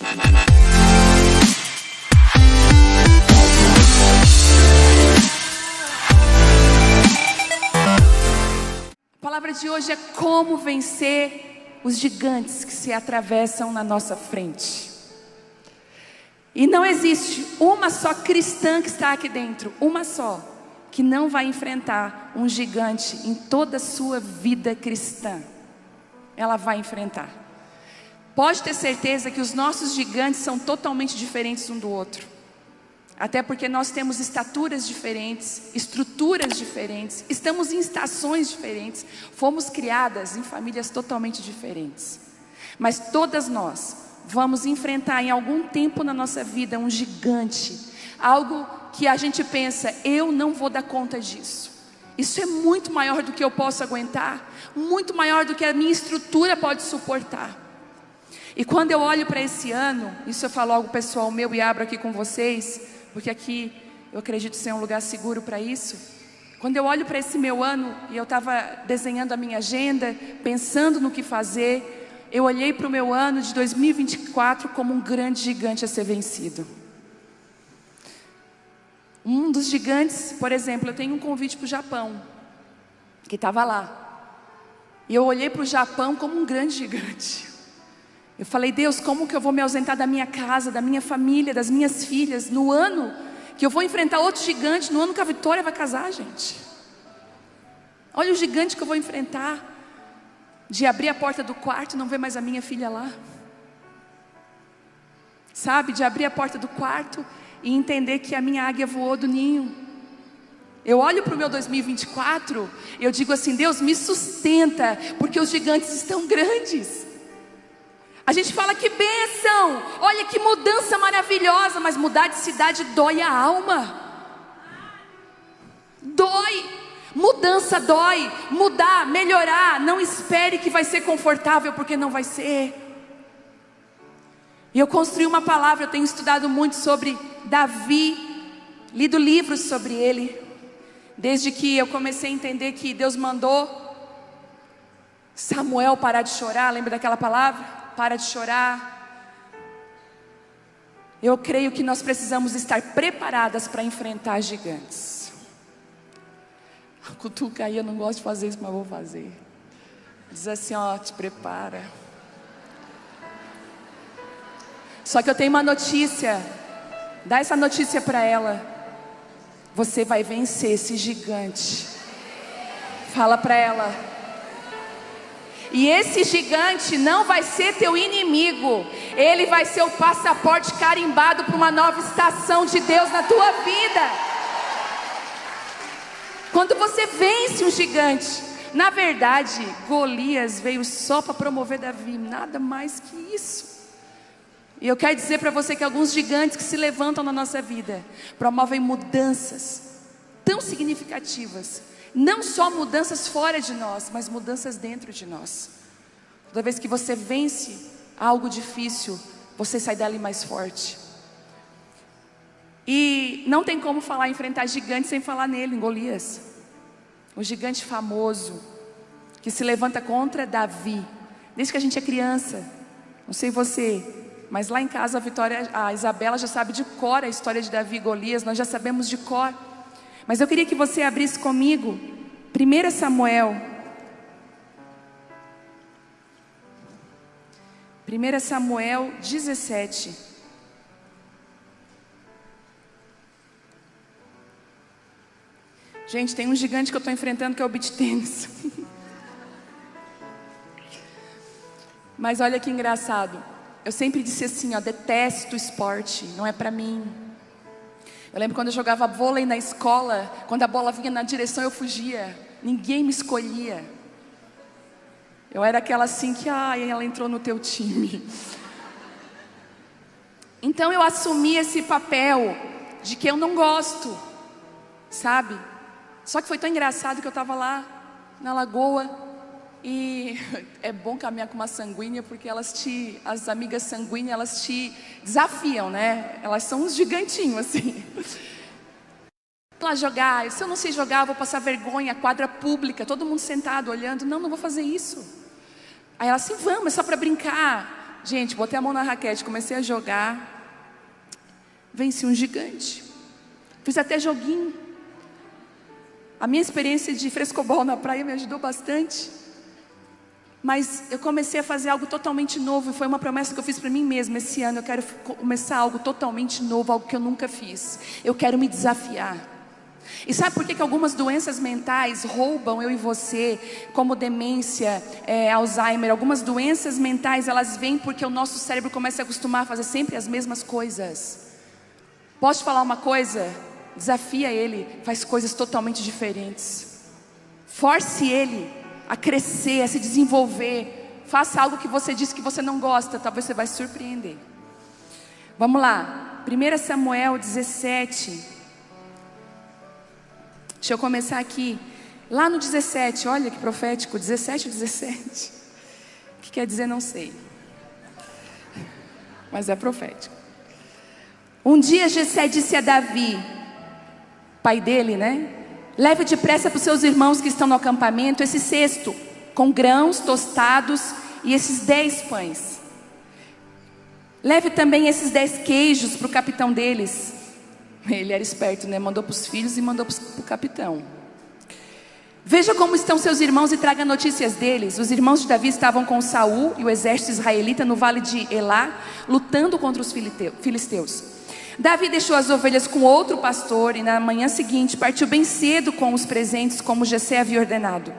A palavra de hoje é como vencer os gigantes que se atravessam na nossa frente. E não existe uma só cristã que está aqui dentro, uma só, que não vai enfrentar um gigante em toda a sua vida cristã. Ela vai enfrentar. Pode ter certeza que os nossos gigantes são totalmente diferentes um do outro. Até porque nós temos estaturas diferentes, estruturas diferentes, estamos em estações diferentes, fomos criadas em famílias totalmente diferentes. Mas todas nós vamos enfrentar em algum tempo na nossa vida um gigante, algo que a gente pensa, eu não vou dar conta disso. Isso é muito maior do que eu posso aguentar, muito maior do que a minha estrutura pode suportar. E quando eu olho para esse ano, isso eu falo algo pessoal meu e abro aqui com vocês, porque aqui eu acredito ser um lugar seguro para isso. Quando eu olho para esse meu ano e eu estava desenhando a minha agenda, pensando no que fazer, eu olhei para o meu ano de 2024 como um grande gigante a ser vencido. Um dos gigantes, por exemplo, eu tenho um convite para o Japão, que estava lá. E eu olhei para o Japão como um grande gigante. Eu falei, Deus, como que eu vou me ausentar da minha casa, da minha família, das minhas filhas, no ano que eu vou enfrentar outro gigante, no ano que a Vitória vai casar, gente. Olha o gigante que eu vou enfrentar, de abrir a porta do quarto e não ver mais a minha filha lá. Sabe, de abrir a porta do quarto e entender que a minha águia voou do ninho. Eu olho para o meu 2024 e eu digo assim, Deus, me sustenta, porque os gigantes estão grandes. A gente fala que bênção, olha que mudança maravilhosa, mas mudar de cidade dói a alma. Dói, mudança dói, mudar, melhorar, não espere que vai ser confortável, porque não vai ser. E eu construí uma palavra, eu tenho estudado muito sobre Davi, lido livros sobre ele, desde que eu comecei a entender que Deus mandou Samuel parar de chorar, lembra daquela palavra? Para de chorar. Eu creio que nós precisamos estar preparadas para enfrentar gigantes. Cutuca aí, eu não gosto de fazer isso, mas vou fazer. Diz assim, ó, te prepara. Só que eu tenho uma notícia. Dá essa notícia para ela. Você vai vencer esse gigante. Fala para ela. E esse gigante não vai ser teu inimigo. Ele vai ser o passaporte carimbado para uma nova estação de Deus na tua vida. Quando você vence um gigante, na verdade, Golias veio só para promover Davi, nada mais que isso. E eu quero dizer para você que alguns gigantes que se levantam na nossa vida promovem mudanças tão significativas. Não só mudanças fora de nós, mas mudanças dentro de nós. Toda vez que você vence algo difícil, você sai dali mais forte. E não tem como falar enfrentar gigantes sem falar nele, em Golias. O gigante famoso, que se levanta contra Davi. Desde que a gente é criança, não sei você, mas lá em casa a Isabela já sabe de cor a história de Davi e Golias, nós já sabemos de cor. Mas eu queria que você abrisse comigo 1 Samuel. 1 Samuel 17. Gente, tem um gigante que eu estou enfrentando que é o beach tênis. Mas olha que engraçado. Eu sempre disse assim, ó, detesto esporte, não é para mim. Eu lembro quando eu jogava vôlei na escola, quando a bola vinha na direção eu fugia, ninguém me escolhia. Eu era aquela assim que, ela entrou no teu time. Então eu assumi esse papel de que eu não gosto, sabe? Só que foi tão engraçado que eu estava lá na lagoa e é bom caminhar com uma sanguínea porque as amigas sanguíneas, elas te desafiam, né? Elas são uns gigantinhos assim. Lá jogar, se eu não sei jogar, eu vou passar vergonha, quadra pública, todo mundo sentado olhando, não vou fazer isso. Aí ela assim, vamos, é só para brincar. Gente, botei a mão na raquete, comecei a jogar. Venci um gigante. Fiz até joguinho. A minha experiência de frescobol na praia me ajudou bastante. Mas eu comecei a fazer algo totalmente novo. E foi uma promessa que eu fiz para mim mesma. Esse ano eu quero começar algo totalmente novo, algo que eu nunca fiz. Eu quero me desafiar. E sabe por que algumas doenças mentais roubam eu e você? Como demência, Alzheimer. Algumas doenças mentais, elas vêm porque o nosso cérebro começa a acostumar a fazer sempre as mesmas coisas. Posso te falar uma coisa? Desafia ele, faz coisas totalmente diferentes. Force ele a crescer, a se desenvolver. Faça algo que você disse que você não gosta, talvez você vai se surpreender. Vamos lá, 1 Samuel 17. Deixa eu começar aqui. Lá no 17, olha que profético, 17 ou 17. O que quer dizer, não sei. Mas é profético. Um dia Jessé disse a Davi, pai dele, né? Leve depressa para os seus irmãos que estão no acampamento esse cesto com grãos tostados e esses 10 pães. Leve também esses 10 queijos para o capitão deles. Ele era esperto, né? Mandou para os filhos e mandou para o capitão. Veja como estão seus irmãos e traga notícias deles. Os irmãos de Davi estavam com Saul e o exército israelita no vale de Elá, lutando contra os filisteus. Davi deixou as ovelhas com outro pastor e na manhã seguinte partiu bem cedo com os presentes, como Jessé havia ordenado.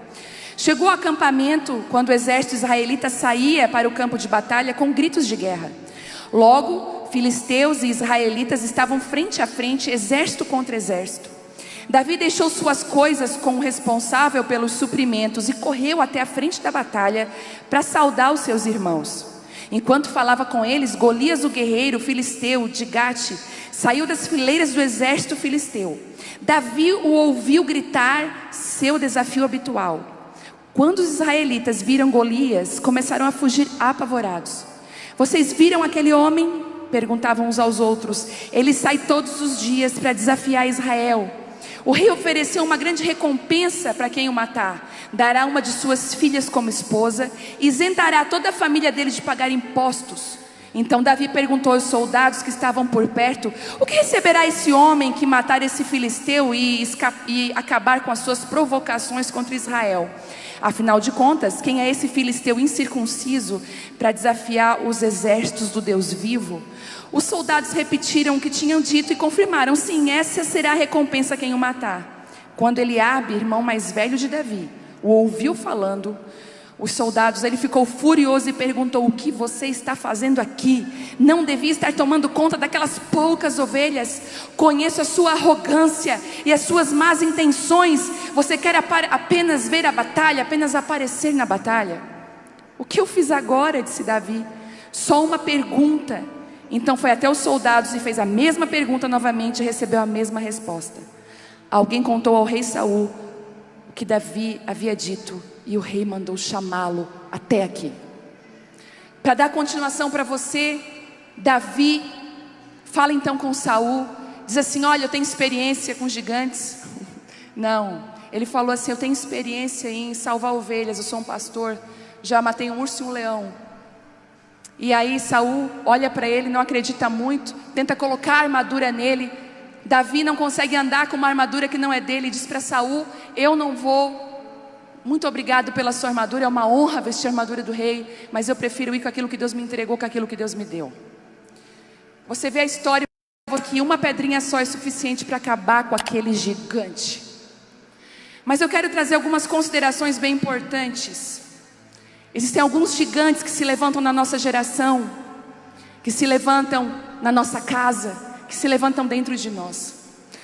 Chegou ao acampamento quando o exército israelita saía para o campo de batalha com gritos de guerra. Logo, filisteus e israelitas estavam frente a frente, exército contra exército. Davi deixou suas coisas com o responsável pelos suprimentos e correu até a frente da batalha para saudar os seus irmãos. Enquanto falava com eles, Golias, o guerreiro filisteu de Gate, saiu das fileiras do exército filisteu. Davi o ouviu gritar seu desafio habitual. Quando os israelitas viram Golias, começaram a fugir apavorados. Vocês viram aquele homem? Perguntavam uns aos outros. Ele sai todos os dias para desafiar Israel. O rei ofereceu uma grande recompensa para quem o matar. Dará uma de suas filhas como esposa, isentará toda a família dele de pagar impostos. Então Davi perguntou aos soldados que estavam por perto: o que receberá esse homem que matar esse filisteu e acabar com as suas provocações contra Israel? Afinal de contas, quem é esse filisteu incircunciso para desafiar os exércitos do Deus vivo? Os soldados repetiram o que tinham dito e confirmaram: sim, essa será a recompensa a quem o matar. Quando Eliabe, irmão mais velho de Davi, o ouviu falando, ele ficou furioso e perguntou: o que você está fazendo aqui? Não devia estar tomando conta daquelas poucas ovelhas. Conheço a sua arrogância e as suas más intenções. Você quer apenas ver a batalha, apenas aparecer na batalha. O que eu fiz agora? Disse Davi. Só uma pergunta. Então foi até os soldados e fez a mesma pergunta novamente e recebeu a mesma resposta. Alguém contou ao rei Saul o que Davi havia dito e o rei mandou chamá-lo até aqui. Para dar continuação para você, Davi fala então com Saul, diz assim: olha, eu tenho experiência com gigantes. Não, ele falou assim: eu tenho experiência em salvar ovelhas, eu sou um pastor, já matei um urso e um leão. E aí Saul olha para ele, não acredita muito, tenta colocar a armadura nele. Davi não consegue andar com uma armadura que não é dele, diz para Saul: eu não vou, muito obrigado pela sua armadura, é uma honra vestir a armadura do rei, mas eu prefiro ir com aquilo que Deus me entregou, com aquilo que Deus me deu. Você vê a história que uma pedrinha só é suficiente para acabar com aquele gigante. Mas eu quero trazer algumas considerações bem importantes. Existem alguns gigantes que se levantam na nossa geração, que se levantam na nossa casa, que se levantam dentro de nós.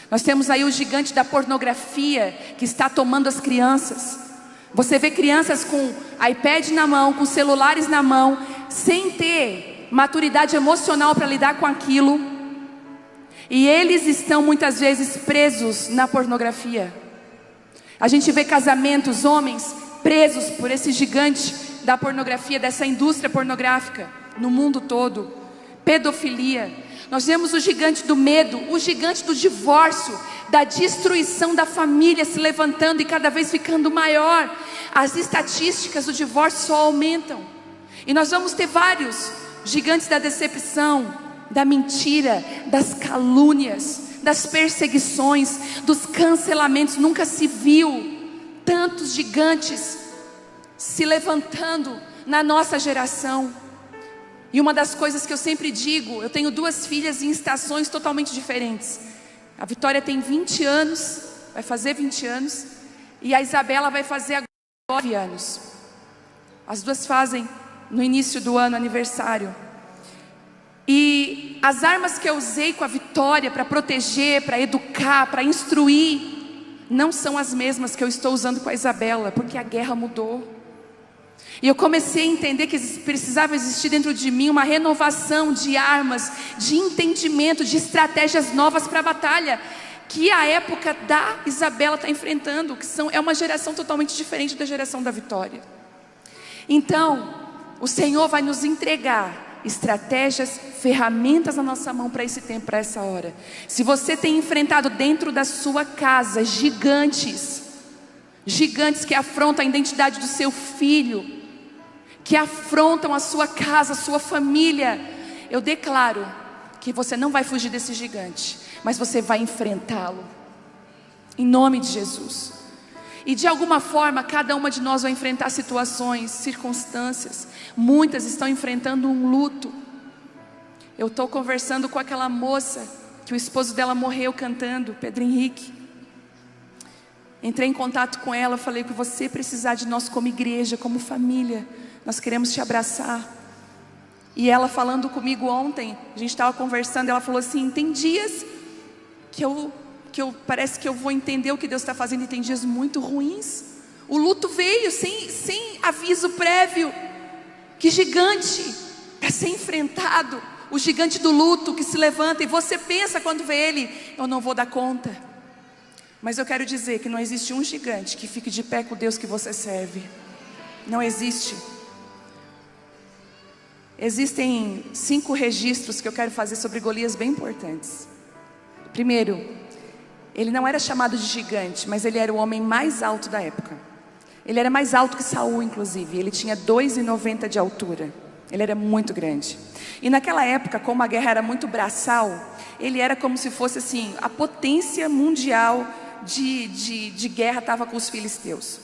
Nós temos aí o gigante da pornografia que está tomando as crianças. Você vê crianças com iPad na mão, com celulares na mão, sem ter maturidade emocional para lidar com aquilo. E eles estão muitas vezes presos na pornografia. A gente vê casamentos, homens presos por esse gigante da pornografia, dessa indústria pornográfica no mundo todo. Pedofilia. Nós vemos o gigante do medo, o gigante do divórcio, da destruição da família se levantando e cada vez ficando maior. As estatísticas do divórcio só aumentam. E nós vamos ter vários gigantes da decepção, da mentira, das calúnias, das perseguições, dos cancelamentos. Nunca se viu tantos gigantes se levantando na nossa geração. E uma das coisas que eu sempre digo, eu tenho 2 filhas em estações totalmente diferentes. A Vitória tem 20 anos, vai fazer 20 anos, e a Isabela vai fazer agora 9 anos. As 2 fazem no início do ano aniversário. E as armas que eu usei com a Vitória para proteger, para educar, para instruir, não são as mesmas que eu estou usando com a Isabela, porque a guerra mudou. E eu comecei a entender que precisava existir dentro de mim uma renovação de armas, de entendimento, de estratégias novas para a batalha, que a época da Isabela está enfrentando, é uma geração totalmente diferente da geração da Vitória. Então, o Senhor vai nos entregar estratégias, ferramentas na nossa mão para esse tempo, para essa hora. Se você tem enfrentado dentro da sua casa gigantes que afrontam a identidade do seu filho, que afrontam a sua casa, a sua família, eu declaro que você não vai fugir desse gigante, mas você vai enfrentá-lo, em nome de Jesus. E de alguma forma, cada uma de nós vai enfrentar situações, circunstâncias. Muitas estão enfrentando um luto. Eu estou conversando com aquela moça, que o esposo dela morreu cantando, Pedro Henrique. Entrei em contato com ela, falei que você precisar de nós como igreja, como família, nós queremos te abraçar. E ela falando comigo ontem, a gente estava conversando, ela falou assim, tem dias que eu parece que eu vou entender o que Deus está fazendo, e tem dias muito ruins. O luto veio sem aviso prévio. Que gigante para ser enfrentado, o gigante do luto que se levanta, e você pensa quando vê ele, eu não vou dar conta. Mas eu quero dizer que não existe um gigante que fique de pé com o Deus que você serve. Não existe. Existem 5 registros que eu quero fazer sobre Golias bem importantes. Primeiro, ele não era chamado de gigante, mas ele era o homem mais alto da época. Ele era mais alto que Saul, inclusive. Ele tinha 2,90 de altura. Ele era muito grande. E naquela época, como a guerra era muito braçal, ele era como se fosse assim, a potência mundial de guerra estava com os filisteus.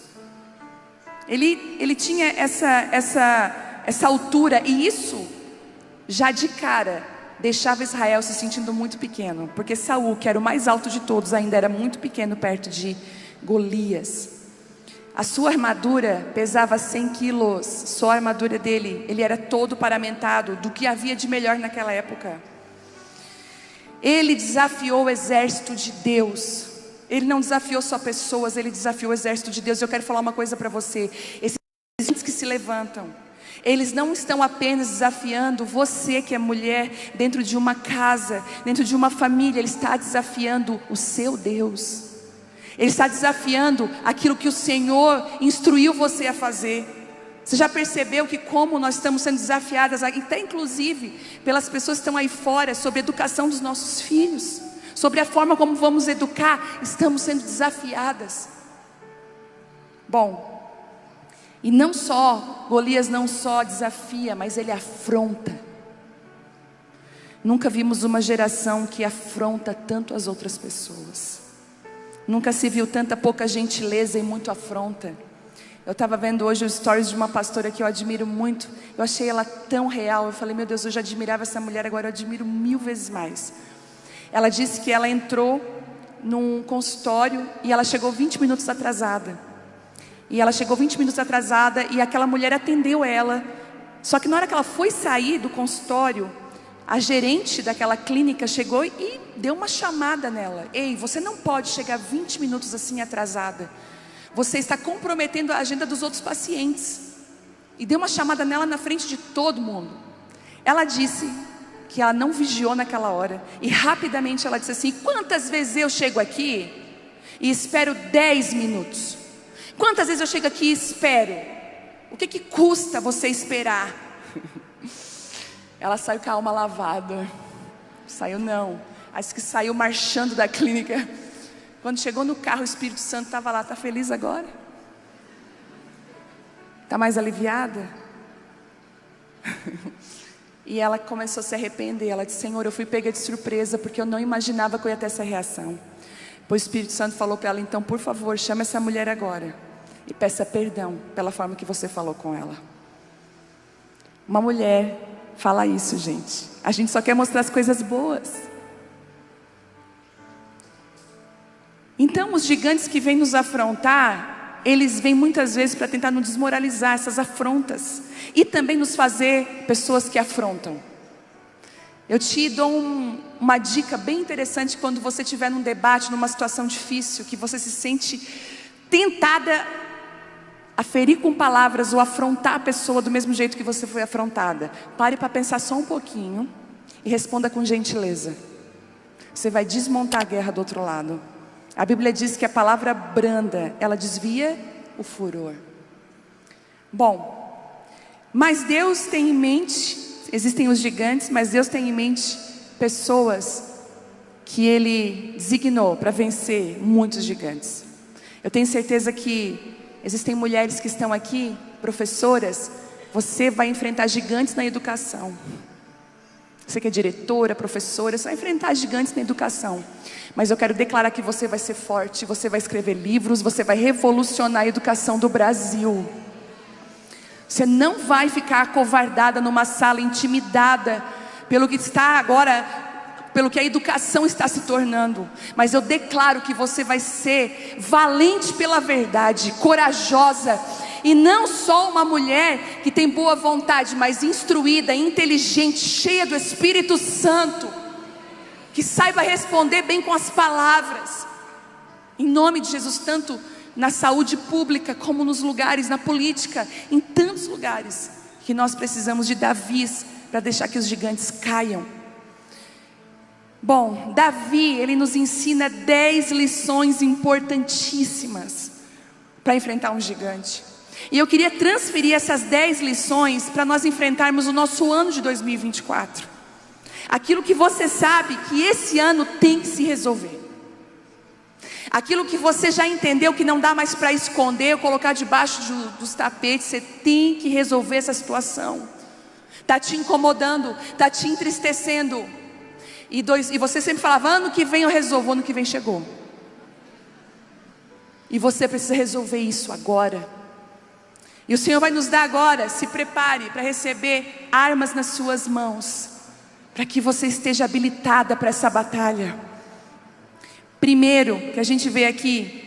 Ele tinha essa altura, e isso já de cara deixava Israel se sentindo muito pequeno, porque Saul, que era o mais alto de todos, ainda era muito pequeno perto de Golias. A sua armadura pesava 100 quilos, só a armadura dele. Ele era todo paramentado do que havia de melhor naquela época. Ele desafiou o exército de Deus. Ele não desafiou só pessoas, ele desafiou o exército de Deus. Eu quero falar uma coisa para você. Esses gigantes que se levantam, eles não estão apenas desafiando você que é mulher dentro de uma casa, dentro de uma família. Ele está desafiando o seu Deus. Ele está desafiando aquilo que o Senhor instruiu você a fazer. Você já percebeu que como nós estamos sendo desafiadas, até inclusive pelas pessoas que estão aí fora, sobre a educação dos nossos filhos, sobre a forma como vamos educar, estamos sendo desafiadas. Bom, e não só, Golias não só desafia, mas ele afronta. Nunca vimos uma geração que afronta tanto as outras pessoas. Nunca se viu tanta pouca gentileza e muito afronta. Eu estava vendo hoje os stories de uma pastora que eu admiro muito. Eu achei ela tão real. Eu falei, meu Deus, eu já admirava essa mulher, agora eu admiro 1000 vezes mais. Ela disse que ela entrou num consultório e ela chegou 20 minutos atrasada. E ela chegou 20 minutos atrasada e aquela mulher atendeu ela. Só que na hora que ela foi sair do consultório, a gerente daquela clínica chegou e deu uma chamada nela. Ei, você não pode chegar 20 minutos assim atrasada. Você está comprometendo a agenda dos outros pacientes. E deu uma chamada nela na frente de todo mundo. Ela disse que ela não vigiou naquela hora. E rapidamente ela disse assim, quantas vezes eu chego aqui e espero 10 minutos? Quantas vezes eu chego aqui e espero? O que custa você esperar? Ela saiu com a alma lavada. Saiu não. Acho que saiu marchando da clínica. Quando chegou no carro, o Espírito Santo estava lá. Está feliz agora? Está mais aliviada? E ela começou a se arrepender. Ela disse: Senhor, eu fui pega de surpresa, porque eu não imaginava que eu ia ter essa reação. Pois o Espírito Santo falou para ela: então, por favor, chame essa mulher agora e peça perdão pela forma que você falou com ela. Uma mulher fala isso, gente. A gente só quer mostrar as coisas boas. Então, os gigantes que vêm nos afrontar, eles vêm muitas vezes para tentar nos desmoralizar, essas afrontas, e também nos fazer pessoas que afrontam. Eu te dou uma dica bem interessante quando você estiver num debate, numa situação difícil, que você se sente tentada a ferir com palavras ou afrontar a pessoa do mesmo jeito que você foi afrontada. Pare para pensar só um pouquinho e responda com gentileza. Você vai desmontar a guerra do outro lado. A Bíblia diz que a palavra branda, ela desvia o furor. Bom, mas Deus tem em mente, existem os gigantes, mas Deus tem em mente pessoas que Ele designou para vencer muitos gigantes. Eu tenho certeza que existem mulheres que estão aqui, professoras. Você vai enfrentar gigantes na educação. Você que é diretora, professora, você vai enfrentar gigantes na educação. Mas eu quero declarar que você vai ser forte. Você vai escrever livros, você vai revolucionar a educação do Brasil. Você não vai ficar acovardada numa sala, intimidada pelo que está agora, pelo que a educação está se tornando. Mas eu declaro que você vai ser valente pela verdade, corajosa. E não só uma mulher que tem boa vontade, mas instruída, inteligente, cheia do Espírito Santo, que saiba responder bem com as palavras. Em nome de Jesus, tanto na saúde pública, como nos lugares, na política, em tantos lugares, que nós precisamos de Davis para deixar que os gigantes caiam. Bom, Davi, ele nos ensina 10 lições importantíssimas para enfrentar um gigante. E eu queria transferir essas 10 lições para nós enfrentarmos o nosso ano de 2024. Aquilo que você sabe que esse ano tem que se resolver. Aquilo que você já entendeu que não dá mais para esconder ou colocar debaixo dos tapetes. Você tem que resolver essa situação. Está te incomodando, está te entristecendo. E você sempre falava: ano que vem eu resolvo. Ano que vem chegou. E você precisa resolver isso agora. E o Senhor vai nos dar agora, se prepare para receber armas nas suas mãos, para que você esteja habilitada para essa batalha. Primeiro, que a gente vê aqui: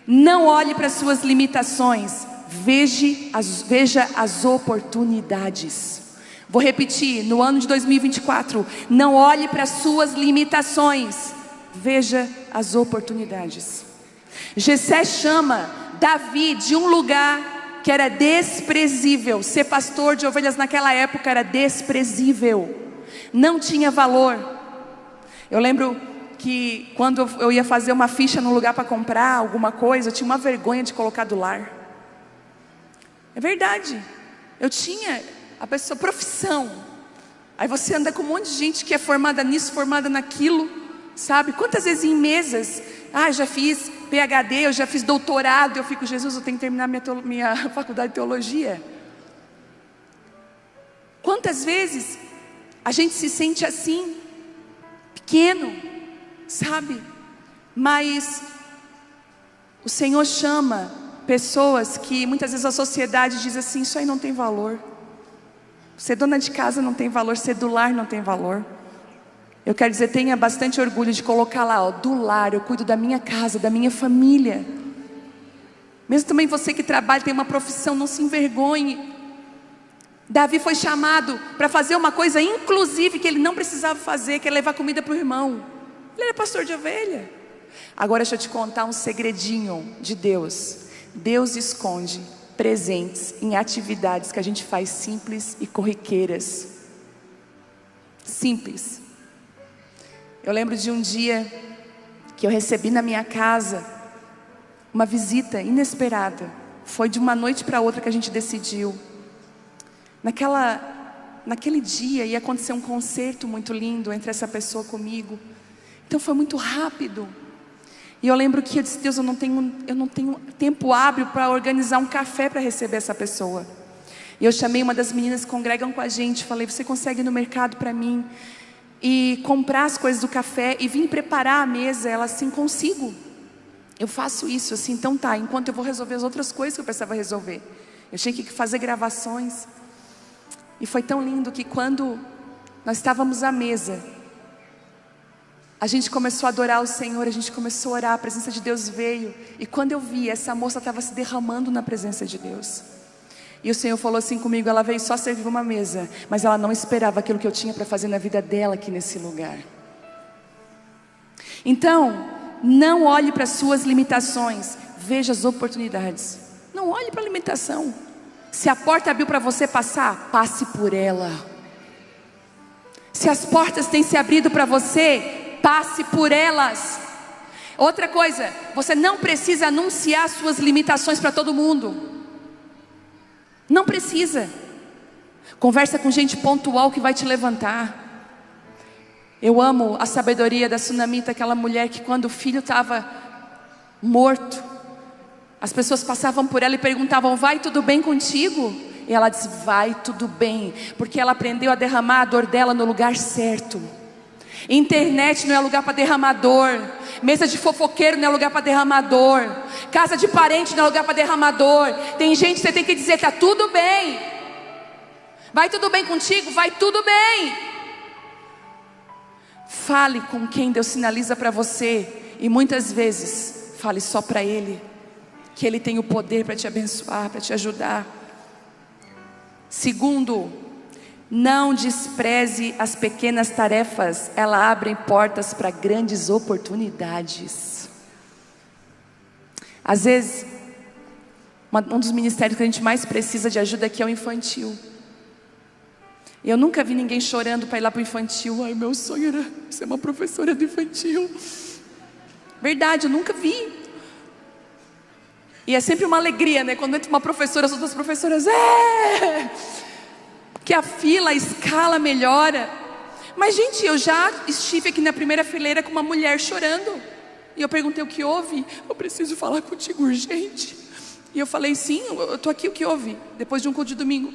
não olhe para as suas limitações, veja as oportunidades. Vou repetir, no ano de 2024, não olhe para as suas limitações, veja as oportunidades. Jessé chama Davi de um lugar que era desprezível. Ser pastor de ovelhas naquela época era desprezível, não tinha valor. Eu lembro que quando eu ia fazer uma ficha no lugar para comprar alguma coisa, eu tinha uma vergonha de colocar do lar. É verdade, eu tinha a profissão. Aí você anda com um monte de gente que é formada nisso, formada naquilo, sabe? Quantas vezes em mesas, já fiz PhD, eu já fiz doutorado. Eu fico: Jesus, eu tenho que terminar minha faculdade de teologia. Quantas vezes a gente se sente assim, pequeno, sabe? Mas o Senhor chama pessoas que muitas vezes a sociedade diz assim: isso aí não tem valor. Ser dona de casa não tem valor, ser do lar não tem valor. Eu quero dizer, tenha bastante orgulho de colocar lá, do lar, eu cuido da minha casa, da minha família. Mesmo também você que trabalha, tem uma profissão, não se envergonhe. Davi foi chamado para fazer uma coisa, inclusive, que ele não precisava fazer, que é levar comida para o irmão. Ele era pastor de ovelha. Agora deixa eu te contar um segredinho de Deus. Deus esconde presentes em atividades que a gente faz simples e corriqueiras. Simples. Eu lembro de um dia que eu recebi na minha casa uma visita inesperada. Foi de uma noite para outra que a gente decidiu. Naquele dia ia acontecer um concerto muito lindo entre essa pessoa comigo. Então foi muito rápido. E eu lembro que eu disse: Deus, eu não tenho tempo hábil para organizar um café para receber essa pessoa. E eu chamei uma das meninas que congregam com a gente, falei: você consegue ir no mercado para mim e comprar as coisas do café e vir preparar a mesa? Ela assim: consigo, eu faço isso. Assim, então tá, enquanto eu vou resolver as outras coisas que eu precisava resolver. Eu tinha que fazer gravações. E foi tão lindo que quando nós estávamos à mesa, a gente começou a adorar o Senhor, a gente começou a orar, a presença de Deus veio. E quando eu vi, essa moça estava se derramando na presença de Deus. E o Senhor falou assim comigo: ela veio só servir uma mesa, mas ela não esperava aquilo que eu tinha para fazer na vida dela aqui nesse lugar. Então, não olhe para as suas limitações, veja as oportunidades. Não olhe para a limitação. Se a porta abriu para você passar, passe por ela. Se as portas têm se abrido para você, passe por elas. Outra coisa, você não precisa anunciar suas limitações para todo mundo. Não precisa. Conversa com gente pontual que vai te levantar. Eu amo a sabedoria da Sunamita, aquela mulher que quando o filho estava morto, as pessoas passavam por ela e perguntavam: vai tudo bem contigo? E ela disse: vai tudo bem, porque ela aprendeu a derramar a dor dela no lugar certo. Internet não é lugar para derramar dor. Mesa de fofoqueiro não é lugar para derramar dor. Casa de parente não é lugar para derramar dor. Tem gente que você tem que dizer: tá tudo bem. Vai tudo bem contigo? Vai tudo bem. Fale com quem Deus sinaliza para você. E muitas vezes fale só para Ele, que Ele tem o poder para te abençoar, para te ajudar. Segundo, não despreze as pequenas tarefas, elas abrem portas para grandes oportunidades. Às vezes, um dos ministérios que a gente mais precisa de ajuda aqui é o infantil. Eu nunca vi ninguém chorando para ir lá para o infantil. Ai, meu sonho era ser uma professora do infantil. Verdade, eu nunca vi. E é sempre uma alegria, né? Quando entra uma professora, as outras professoras, que a fila, a escala melhora. Mas gente, eu já estive aqui na primeira fileira com uma mulher chorando. E eu perguntei: o que houve? Eu preciso falar contigo urgente. E eu falei: sim, eu estou aqui, o que houve? Depois de um culto de domingo,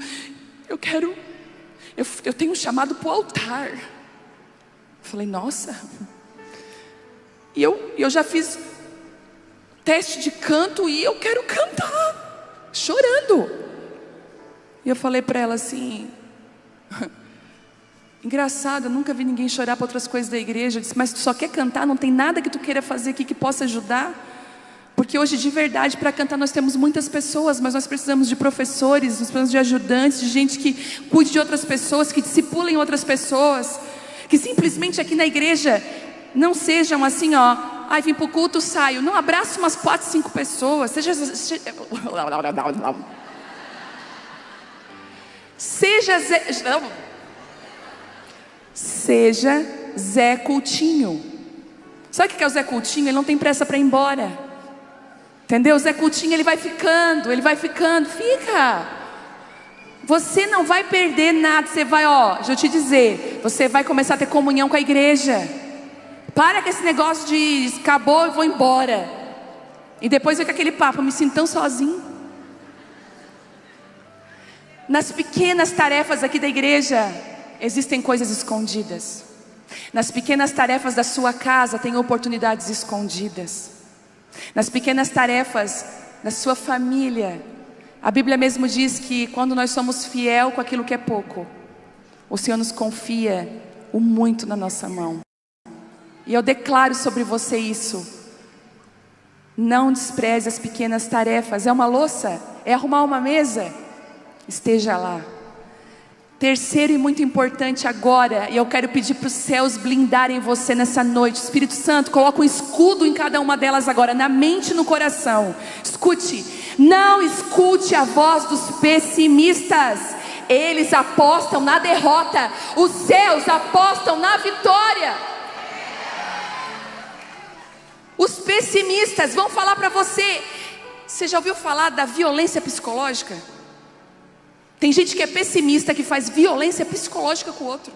eu tenho um chamado para o altar. Eu falei: nossa. E eu já fiz teste de canto e eu quero cantar, chorando. E eu falei para ela assim: engraçado, eu nunca vi ninguém chorar para outras coisas da igreja. Eu disse: mas tu só quer cantar? Não tem nada que tu queira fazer aqui que possa ajudar? Porque hoje, de verdade, para cantar nós temos muitas pessoas, mas nós precisamos de professores, nós precisamos de ajudantes, de gente que cuide de outras pessoas, que discipulem outras pessoas, que simplesmente aqui na igreja não sejam assim, ai, vim para o culto, saio. Não, abraça umas 4, 5 pessoas. Seja Zé Coutinho. Sabe o que é o Zé Coutinho? Ele não tem pressa para ir embora. Entendeu? O Zé Coutinho, ele vai ficando, fica. Você não vai perder nada. Você vai, deixa eu te dizer, você vai começar a ter comunhão com a igreja. Para com esse negócio de acabou e vou embora. E depois vem com aquele papo: eu me sinto tão sozinho. Nas pequenas tarefas aqui da igreja existem coisas escondidas. Nas pequenas tarefas da sua casa tem oportunidades escondidas. Nas pequenas tarefas da sua família, a Bíblia mesmo diz que quando nós somos fiel com aquilo que é pouco, o Senhor nos confia o muito na nossa mão. E eu declaro sobre você isso: não despreze as pequenas tarefas. É uma louça? É arrumar uma mesa? Esteja lá. Terceiro e muito importante agora, e eu quero pedir para os céus blindarem você nessa noite. Espírito Santo, coloca um escudo em cada uma delas agora, na mente e no coração. Escute, não escute a voz dos pessimistas. Eles apostam na derrota, os céus apostam na vitória. Os pessimistas vão falar para você. Você já ouviu falar da violência psicológica? Tem gente que é pessimista, que faz violência psicológica com o outro.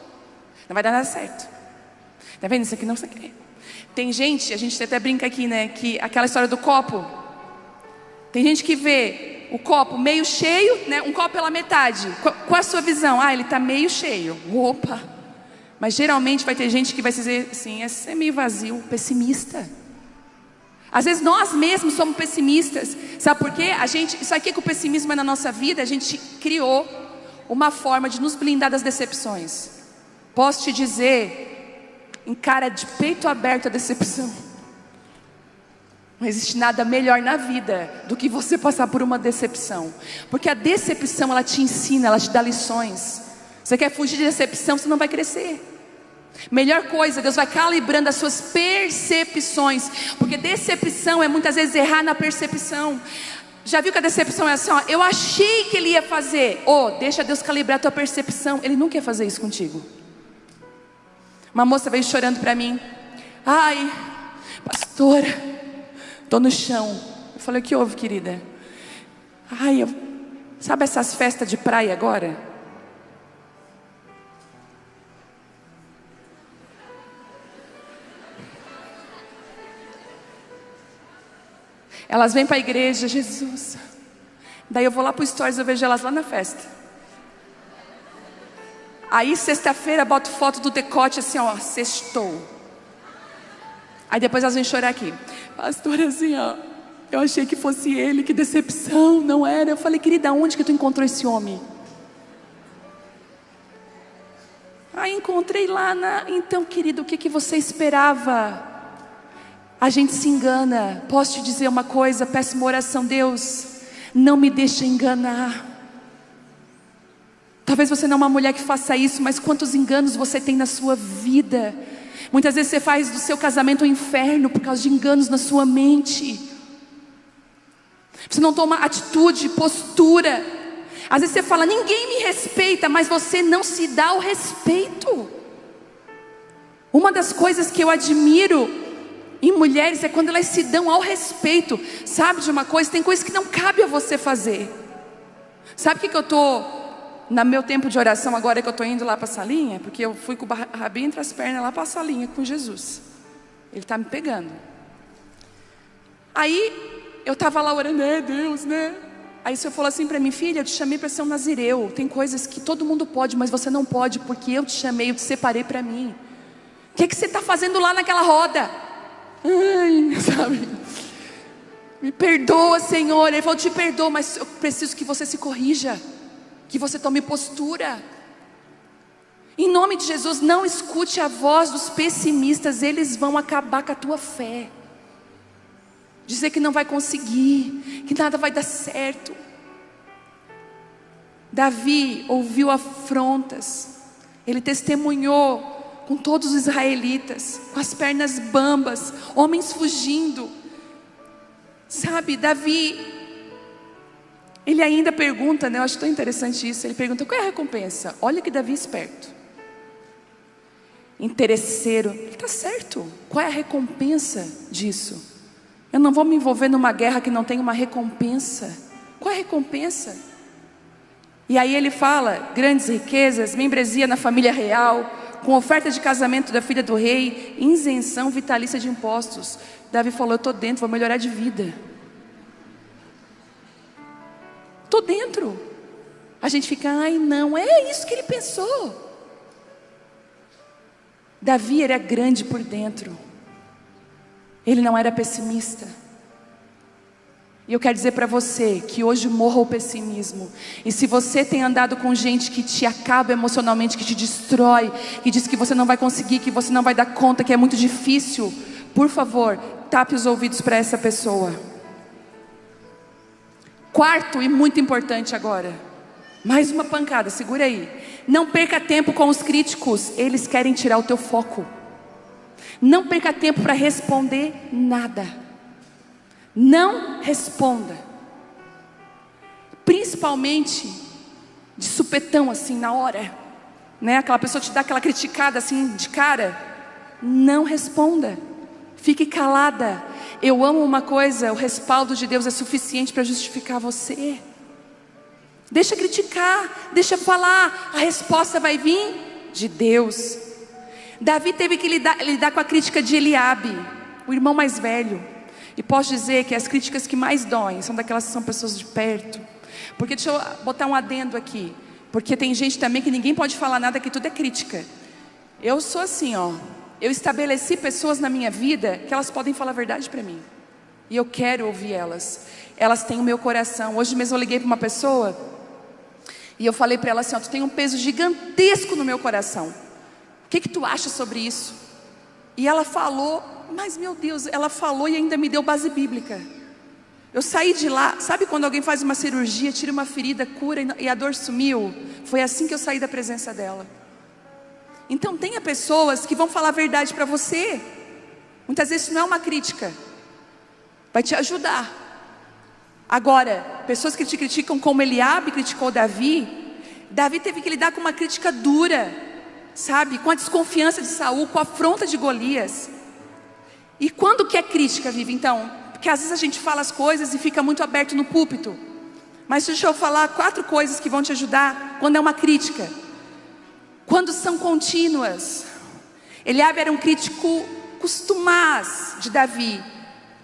Não vai dar nada certo. Tá vendo isso aqui? Não sei o que. Tem gente, a gente até brinca aqui, né? Que aquela história do copo. Tem gente que vê o copo meio cheio, né? Um copo pela metade. Qual a sua visão? Ele está meio cheio. Opa! Mas geralmente vai ter gente que vai dizer assim, é meio vazio, pessimista. Às vezes nós mesmos somos pessimistas. Sabe por quê? Sabe o que o pessimismo é na nossa vida? A gente criou uma forma de nos blindar das decepções. Posso te dizer, encara de peito aberto a decepção. Não existe nada melhor na vida do que você passar por uma decepção. Porque a decepção, ela te ensina, ela te dá lições. Você quer fugir de decepção, você não vai crescer. Melhor coisa, Deus vai calibrando as suas percepções. Porque decepção é muitas vezes errar na percepção. Já viu que a decepção é assim, eu achei que ele ia fazer. Deixa Deus calibrar a tua percepção. Ele nunca ia fazer isso contigo. Uma moça veio chorando para mim. Pastora, estou no chão. Eu falei, o que houve, querida? Sabe essas festas de praia agora? Elas vêm para a igreja, Jesus. Daí eu vou lá para o Stories, eu vejo elas lá na festa. Aí sexta-feira boto foto do decote assim, sextou. Aí depois elas vêm chorar aqui. Pastora, assim, eu achei que fosse ele, que decepção, não era. Eu falei, querida, onde que tu encontrou esse homem? Aí encontrei lá Então, querido, o que você esperava? A gente se engana. Posso te dizer uma coisa? Peço uma oração, Deus, não me deixe enganar. Talvez você não é uma mulher que faça isso, mas quantos enganos você tem na sua vida? Muitas vezes você faz do seu casamento um inferno por causa de enganos na sua mente. Você não toma atitude, postura. Às vezes você fala, ninguém me respeita, mas você não se dá o respeito. Uma das coisas que eu admiro em mulheres é quando elas se dão ao respeito. Sabe de uma coisa? Tem coisas que não cabe a você fazer. Sabe o que eu estou... No meu tempo de oração agora que eu estou indo lá para a salinha, porque eu fui com o rabinho entre as pernas lá para a salinha com Jesus. Ele está me pegando. Aí eu estava lá orando, Deus, né? Aí o Senhor falou assim para mim, filha, eu te chamei para ser um nazireu. Tem coisas que todo mundo pode, mas você não pode, porque eu te chamei, eu te separei para mim. O que você está fazendo lá naquela roda? Sabe? Me perdoa, Senhor. Ele falou, te perdoo, mas eu preciso que você se corrija, que você tome postura. Em nome de Jesus, não escute a voz dos pessimistas. Eles vão acabar com a tua fé, dizer que não vai conseguir, que nada vai dar certo. Davi ouviu afrontas. Ele testemunhou com todos os israelitas, com as pernas bambas, homens fugindo. Sabe, Davi, ele ainda pergunta, né? Eu acho tão interessante isso. Ele pergunta, qual é a recompensa? Olha que Davi é esperto, interesseiro. Ele está certo. Qual é a recompensa disso? Eu não vou me envolver numa guerra que não tem uma recompensa. Qual é a recompensa? E aí ele fala, grandes riquezas, membresia na família real, com oferta de casamento da filha do rei, isenção vitalícia de impostos. Davi falou, eu estou dentro, vou melhorar de vida. Estou dentro. A gente fica, não, é isso que ele pensou. Davi era grande por dentro. Ele não era pessimista. E eu quero dizer para você que hoje morra o pessimismo. E se você tem andado com gente que te acaba emocionalmente, que te destrói, que diz que você não vai conseguir, que você não vai dar conta, que é muito difícil, por favor, tape os ouvidos para essa pessoa. Quarto e muito importante agora, mais uma pancada, segura aí. Não perca tempo com os críticos, eles querem tirar o teu foco. Não perca tempo para responder nada. Não responda. Principalmente de supetão assim, na hora, né? Aquela pessoa te dá aquela criticada assim de cara. Não responda. Fique calada. Eu amo uma coisa, o respaldo de Deus é suficiente para justificar você. Deixa criticar, deixa falar, a resposta vai vir de Deus. Davi teve que lidar com a crítica de Eliabe, o irmão mais velho. E posso dizer que as críticas que mais doem são daquelas que são pessoas de perto. Porque deixa eu botar um adendo aqui. Porque tem gente também que ninguém pode falar nada, que tudo é crítica. Eu sou assim, ó. Eu estabeleci pessoas na minha vida que elas podem falar a verdade para mim. E eu quero ouvir elas. Elas têm o meu coração. Hoje mesmo eu liguei para uma pessoa e eu falei para ela assim, ó, tu tem um peso gigantesco no meu coração. O que tu acha sobre isso? E ela falou, mas meu Deus, ela falou e ainda me deu base bíblica. Eu saí de lá, sabe quando alguém faz uma cirurgia, tira uma ferida, cura e a dor sumiu? Foi assim que eu saí da presença dela. Então tenha pessoas que vão falar a verdade para você. Muitas vezes isso não é uma crítica, vai te ajudar. Agora, pessoas que te criticam como Eliabe criticou Davi. Davi teve que lidar com uma crítica dura, sabe? Com a desconfiança de Saul, com a afronta de Golias. E quando que é crítica, Vivi? Então, porque às vezes a gente fala as coisas e fica muito aberto no púlpito. Mas deixa eu falar 4 coisas que vão te ajudar quando é uma crítica. Quando são contínuas. Eliabe era um crítico costumaz de Davi.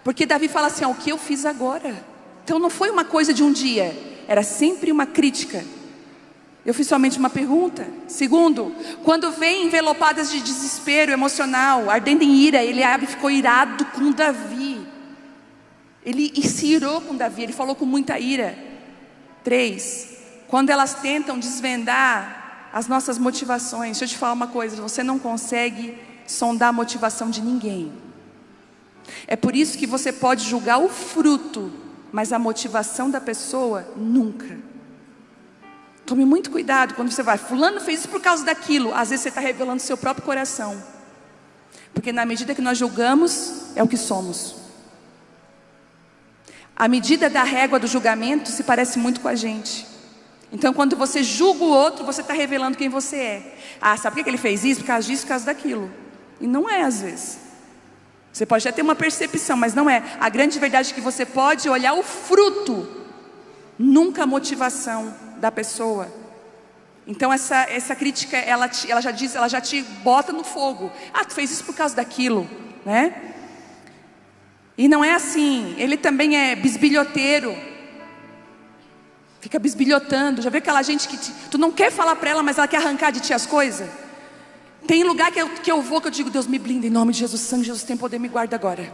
Porque Davi fala assim, ó, o que eu fiz agora? Então não foi uma coisa de um dia, era sempre uma crítica. Eu fiz somente uma pergunta. Segundo, quando vem envelopadas de desespero emocional, ardendo em ira, Eliabe ficou irado com Davi. Ele se irou com Davi, ele falou com muita ira. 3, quando elas tentam desvendar as nossas motivações. Deixa eu te falar uma coisa, você não consegue sondar a motivação de ninguém. É por isso que você pode julgar o fruto, mas a motivação da pessoa, nunca. Tome muito cuidado quando você vai, fulano fez isso por causa daquilo. Às vezes você está revelando o seu próprio coração. Porque na medida que nós julgamos, é o que somos. A medida da régua do julgamento se parece muito com a gente. Então quando você julga o outro, você está revelando quem você é. Ah, sabe por que ele fez isso? Por causa disso, por causa daquilo. E não é às vezes. Você pode até ter uma percepção, mas não é. A grande verdade é que você pode olhar o fruto, nunca a motivação da pessoa. Então essa crítica, ela já diz, ela já te bota no fogo. Ah, tu fez isso por causa daquilo, né? E não é assim. Ele também é bisbilhoteiro. Fica bisbilhotando. Já viu aquela gente que tu não quer falar para ela, mas ela quer arrancar de ti as coisas? Tem lugar que eu vou, que eu digo, Deus me blinda, em nome de Jesus, sangue de Jesus tem poder, me guarda agora.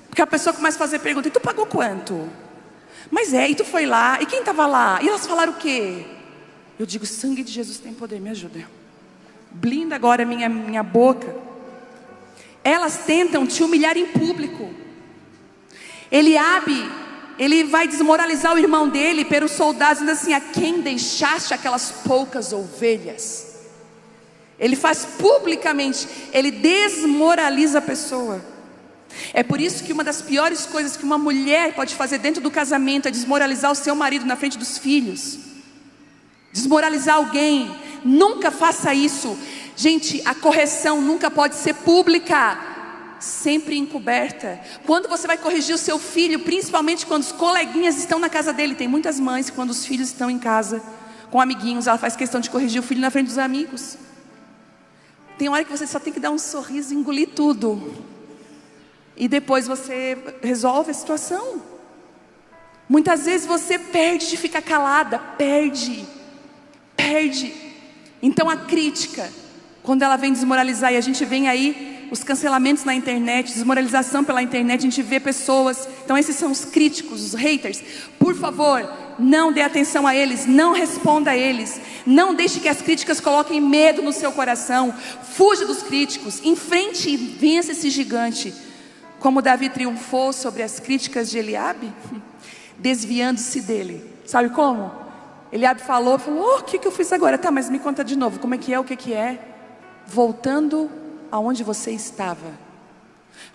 Porque a pessoa começa a fazer pergunta, e tu pagou quanto? Mas e tu foi lá, e quem estava lá? E elas falaram o quê? Eu digo, sangue de Jesus tem poder, me ajuda. Blinda agora minha boca. Elas tentam te humilhar em público. Eliabe, ele vai desmoralizar o irmão dele pelos soldados, dizendo assim, a quem deixaste aquelas poucas ovelhas? Ele faz publicamente, ele desmoraliza a pessoa. É por isso que uma das piores coisas que uma mulher pode fazer dentro do casamento é desmoralizar o seu marido na frente dos filhos. Desmoralizar alguém. Nunca faça isso. Gente, a correção nunca pode ser pública, sempre encoberta. Quando você vai corrigir o seu filho, principalmente quando os coleguinhas estão na casa dele. Tem muitas mães que quando os filhos estão em casa com amiguinhos, ela faz questão de corrigir o filho na frente dos amigos. Tem hora que você só tem que dar um sorriso e engolir tudo. E depois você resolve a situação. Muitas vezes você perde de ficar calada. Perde. Então a crítica, quando ela vem desmoralizar, e a gente vem aí os cancelamentos na internet, desmoralização pela internet, a gente vê pessoas. Então esses são os críticos, os haters. Por favor, não dê atenção a eles, não responda a eles. Não deixe que as críticas coloquem medo no seu coração. Fuja dos críticos, enfrente e vença esse gigante. Como Davi triunfou sobre as críticas de Eliabe, desviando-se dele. Sabe como? Eliabe falou, o que eu fiz agora? Tá, mas me conta de novo, como é que é, o que é? Voltando aonde você estava.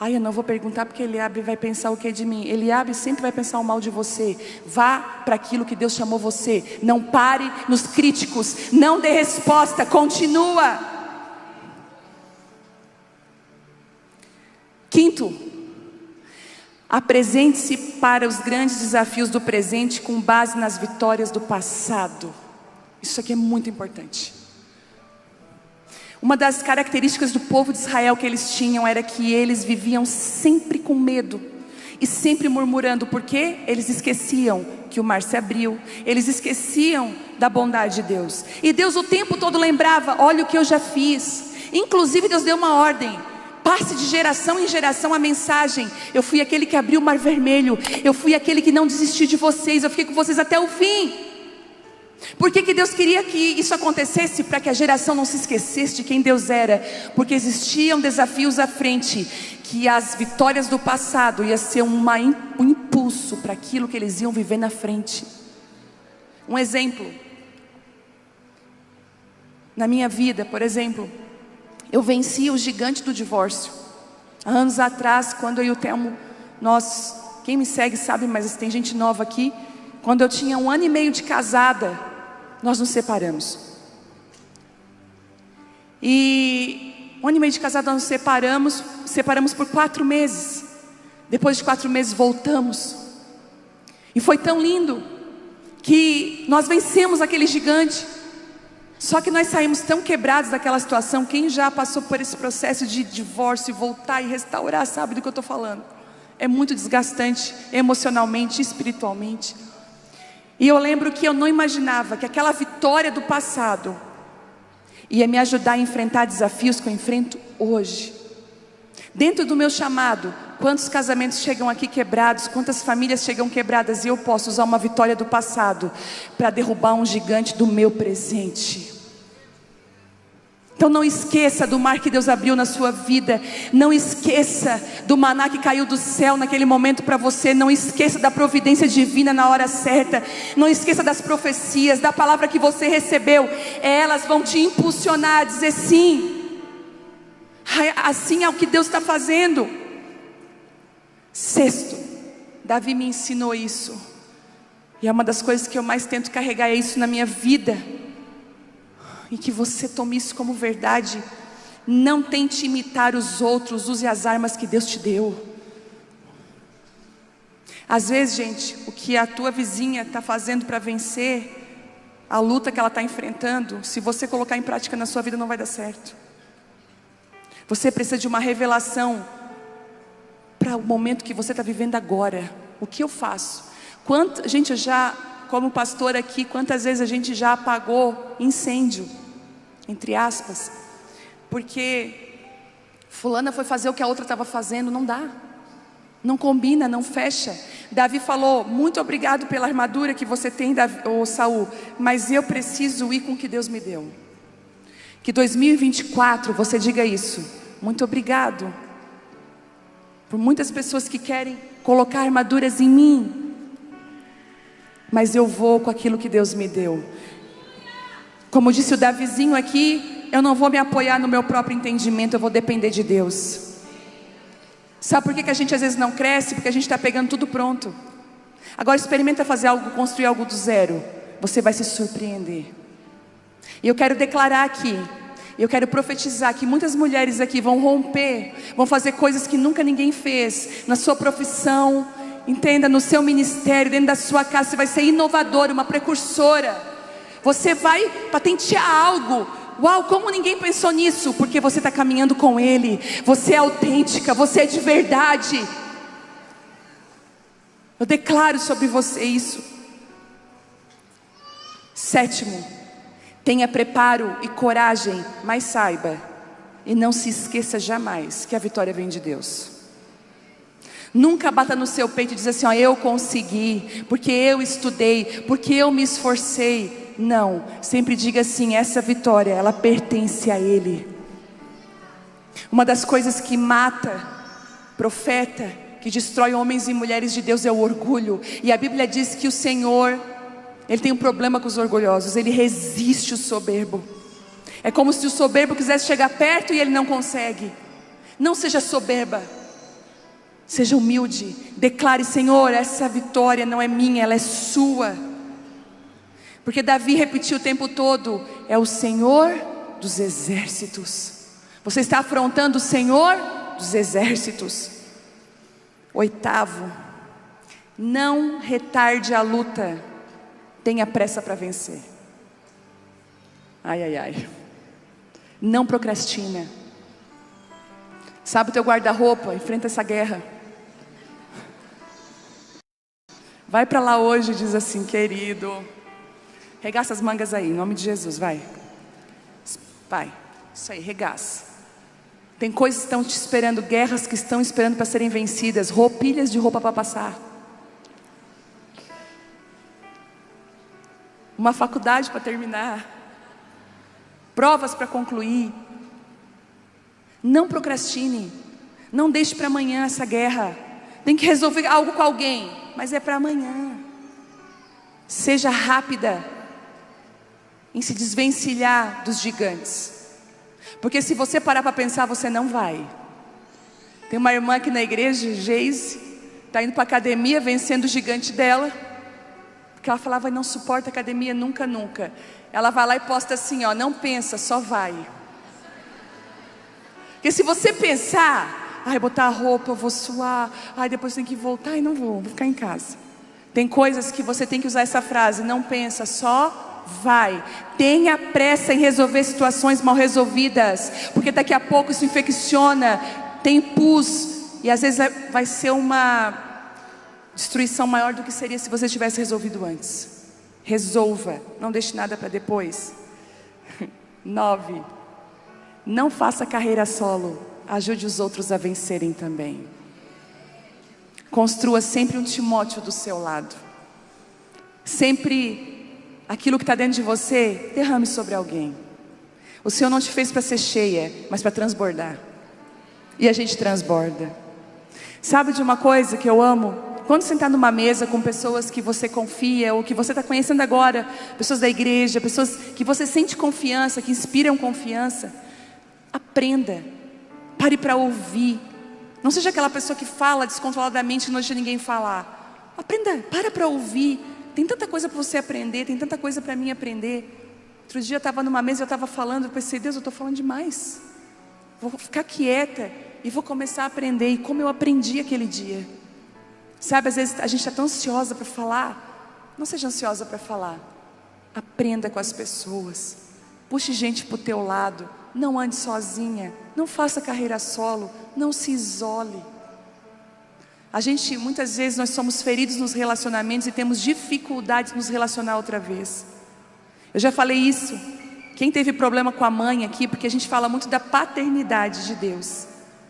Eu não vou perguntar porque Eliabe vai pensar o que de mim. Eliabe sempre vai pensar o mal de você. Vá para aquilo que Deus chamou você. Não pare nos críticos, não dê resposta, continua. Quinto, apresente-se para os grandes desafios do presente com base nas vitórias do passado. Isso aqui é muito importante. Uma das características do povo de Israel que eles tinham era que eles viviam sempre com medo. e sempre murmurando, porque eles esqueciam que o mar se abriu, eles esqueciam da bondade de Deus. E Deus o tempo todo lembrava: olha o que eu já fiz. Inclusive Deus deu uma ordem: passe de geração em geração a mensagem: eu fui aquele que abriu o mar vermelho, eu fui aquele que não desistiu de vocês, eu fiquei com vocês até o fim. Por que Deus queria que isso acontecesse? Para que a geração não se esquecesse de quem Deus era. Porque existiam desafios à frente, que as vitórias do passado ia ser um impulso para aquilo que eles iam viver na frente. Um exemplo, na minha vida, por exemplo, eu venci o gigante do divórcio. Há anos atrás, quando eu e o Telmo, quem me segue sabe, mas tem gente nova aqui. Quando eu tinha 1 ano e meio de casada, nós nos separamos. E 1 ano e meio de casada nós nos separamos por 4 meses. Depois de 4 meses voltamos. E foi tão lindo que nós vencemos aquele gigante. Só que nós saímos tão quebrados daquela situação. Quem já passou por esse processo de divórcio e voltar e restaurar sabe do que eu estou falando. É muito desgastante emocionalmente, espiritualmente. E eu lembro que eu não imaginava que aquela vitória do passado ia me ajudar a enfrentar desafios que eu enfrento hoje. Dentro do meu chamado, quantos casamentos chegam aqui quebrados, quantas famílias chegam quebradas, e eu posso usar uma vitória do passado para derrubar um gigante do meu presente. Então não esqueça do mar que Deus abriu na sua vida. Não esqueça do maná que caiu do céu naquele momento para você. Não esqueça da providência divina na hora certa. Não esqueça das profecias, da palavra que você recebeu. Elas vão te impulsionar a dizer sim. Assim é o que Deus está fazendo. Sexto, Davi me ensinou isso. E é uma das coisas que eu mais tento carregar, é isso na minha vida. E que você tome isso como verdade. Não tente imitar os outros, use as armas que Deus te deu. Às vezes, gente, o que a tua vizinha está fazendo para vencer a luta que ela está enfrentando, se você colocar em prática na sua vida, não vai dar certo. Você precisa de uma revelação para o momento que você está vivendo agora. O que eu faço? Gente, eu já, como pastor aqui, quantas vezes a gente já apagou incêndio, entre aspas, porque fulana foi fazer o que a outra estava fazendo. Não dá, não combina, não fecha. Davi falou: muito obrigado pela armadura que você tem, Saul, mas eu preciso ir com o que Deus me deu. Que 2024 você diga isso: muito obrigado por muitas pessoas que querem colocar armaduras em mim, mas eu vou com aquilo que Deus me deu. Como disse o Davizinho aqui, eu não vou me apoiar no meu próprio entendimento, eu vou depender de Deus. Sabe por que a gente às vezes não cresce? Porque a gente está pegando tudo pronto. Agora experimenta fazer algo, construir algo do zero. Você vai se surpreender. E eu quero declarar aqui, eu quero profetizar que muitas mulheres aqui vão romper, vão fazer coisas que nunca ninguém fez, na sua profissão, entenda, no seu ministério, dentro da sua casa. Você vai ser inovadora, uma precursora. Você vai patentear algo. Uau, como ninguém pensou nisso? Porque você está caminhando com Ele. Você é autêntica, você é de verdade. Eu declaro sobre você isso. Sétimo, tenha preparo e coragem, mas saiba, e não se esqueça jamais, que a vitória vem de Deus. Nunca bata no seu peito e diz assim: ó, eu consegui, porque eu estudei, porque eu me esforcei. Não, sempre diga assim: essa vitória, ela pertence a Ele. Uma das coisas que mata profeta, que destrói homens e mulheres de Deus, é o orgulho. E a Bíblia diz que o Senhor, Ele tem um problema com os orgulhosos. Ele resiste o soberbo. É como se o soberbo quisesse chegar perto e ele não consegue. Não seja soberba, seja humilde. Declare: Senhor, essa vitória não é minha, ela é sua. Porque Davi repetiu o tempo todo: é o Senhor dos exércitos. Você está afrontando o Senhor dos exércitos. Oitavo, não retarde a luta, tenha pressa para vencer. Ai, ai, ai. Não procrastina. Sabe o teu guarda-roupa? Enfrenta essa guerra. Vai para lá hoje e diz assim: querido, regaça as mangas aí, em nome de Jesus, vai. Vai, isso aí, regaça. Tem coisas que estão te esperando, guerras que estão esperando para serem vencidas, roupilhas de roupa para passar. Uma faculdade para terminar, provas para concluir. Não procrastine, não deixe para amanhã essa guerra. Tem que resolver algo com alguém, mas é para amanhã. Seja rápida em se desvencilhar dos gigantes, porque se você parar para pensar, você não vai. Tem uma irmã aqui na igreja, Geise, está indo para a academia, vencendo o gigante dela, porque ela falava: não suporta academia, nunca, nunca. Ela vai lá e posta assim, ó: não pensa, só vai. Porque se você pensar, ai, botar a roupa, eu vou suar, ai, depois tem que voltar, ai, não vou ficar em casa. Tem coisas que você tem que usar essa frase: não pensa, só vai. Tenha pressa em resolver situações mal resolvidas, porque daqui a pouco isso infecciona, tem pus, e às vezes vai ser uma destruição maior do que seria se você tivesse resolvido antes. Resolva, não deixe nada para depois. 9. Não faça carreira solo, ajude os outros a vencerem também. Construa sempre um Timóteo do seu lado. Sempre aquilo que está dentro de você, derrame sobre alguém. O Senhor não te fez para ser cheia, mas para transbordar. E a gente transborda. Sabe de uma coisa que eu amo? Quando você está numa mesa com pessoas que você confia, ou que você está conhecendo agora, pessoas da igreja, pessoas que você sente confiança, que inspiram confiança, aprenda, pare para ouvir. Não seja aquela pessoa que fala descontroladamente e não deixa ninguém falar. Aprenda, para ouvir. Tem tanta coisa para você aprender, tem tanta coisa para mim aprender. Outro dia eu estava numa mesa, eu estava falando, eu pensei: Deus, eu estou falando demais. Vou ficar quieta e vou começar a aprender. E como eu aprendi aquele dia. Sabe, às vezes a gente está tão ansiosa para falar. Não seja ansiosa para falar. Aprenda com as pessoas. Puxe gente para o teu lado. Não ande sozinha. Não faça carreira solo. Não se isole. Muitas vezes nós somos feridos nos relacionamentos e temos dificuldades de nos relacionar outra vez. Eu já falei isso. Quem teve problema com a mãe aqui, porque a gente fala muito da paternidade de Deus.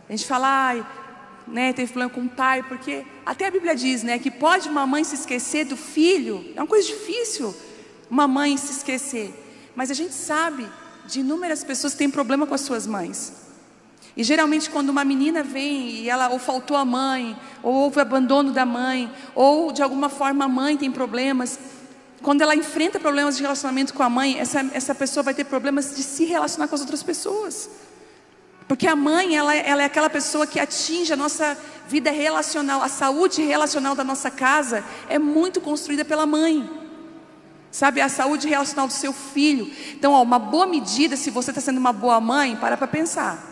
A gente fala, teve problema com o pai, porque até a Bíblia diz, que pode uma mãe se esquecer do filho. É uma coisa difícil, uma mãe se esquecer. Mas a gente sabe de inúmeras pessoas que têm problema com as suas mães. E geralmente quando uma menina vem e ela ou faltou a mãe, ou houve abandono da mãe, ou de alguma forma a mãe tem problemas, quando ela enfrenta problemas de relacionamento com a mãe, essa pessoa vai ter problemas de se relacionar com as outras pessoas. Porque a mãe, ela é aquela pessoa que atinge a nossa vida relacional. A saúde relacional da nossa casa é muito construída pela mãe. Sabe, a saúde relacional do seu filho. Então, uma boa medida, se você está sendo uma boa mãe, para pensar.